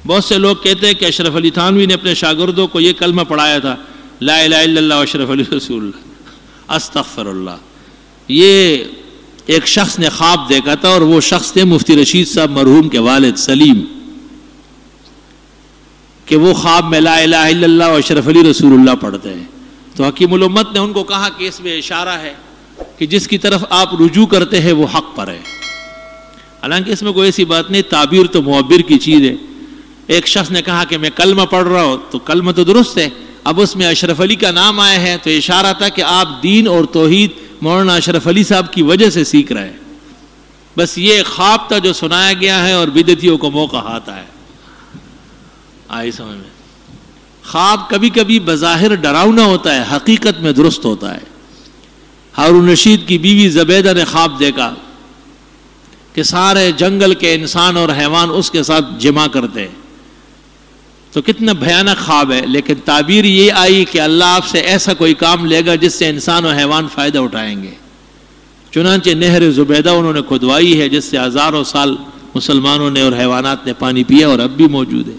بہت سے لوگ کہتے ہیں کہ اشرف علی تھانوی نے اپنے شاگردوں کو یہ کلمہ پڑھایا تھا، لا الہ الا اللہ اشرف علی رسول اللہ، استغفر اللہ۔ یہ ایک شخص نے خواب دیکھا تھا، اور وہ شخص تھے مفتی رشید صاحب مرحوم کے والد سلیم، کہ وہ خواب میں لا الہ الا اللہ و اشرف علی رسول اللہ پڑھتے ہیں۔ تو حکیم الامت نے ان کو کہا کہ اس میں اشارہ ہے کہ جس کی طرف آپ رجوع کرتے ہیں وہ حق پر ہے۔ حالانکہ اس میں کوئی ایسی بات نہیں، تعبیر تو معبر کی چیز ہے۔ ایک شخص نے کہا کہ میں کلمہ پڑھ رہا ہوں، تو کلمہ تو درست ہے، اب اس میں اشرف علی کا نام آیا ہے تو اشارہ تھا کہ آپ دین اور توحید مولانا اشرف علی صاحب کی وجہ سے سیکھ رہے ہیں۔ بس یہ خواب تھا جو سنایا گیا ہے، اور بدعتیوں کو موقع آتا ہے۔ آئی سمجھ میں؟ خواب کبھی کبھی بظاہر ڈراؤنا ہوتا ہے، حقیقت میں درست ہوتا ہے۔ ہارون رشید کی بیوی زبیدہ نے خواب دیکھا کہ سارے جنگل کے انسان اور حیوان اس کے ساتھ جمع کرتے ہیں، تو کتنا بھیانک خواب ہے، لیکن تعبیر یہ آئی کہ اللہ آپ سے ایسا کوئی کام لے گا جس سے انسان و حیوان فائدہ اٹھائیں گے۔ چنانچہ نہر زبیدہ انہوں نے کھدوائی ہے، جس سے ہزاروں سال مسلمانوں نے اور حیوانات نے پانی پیا، اور اب بھی موجود ہے۔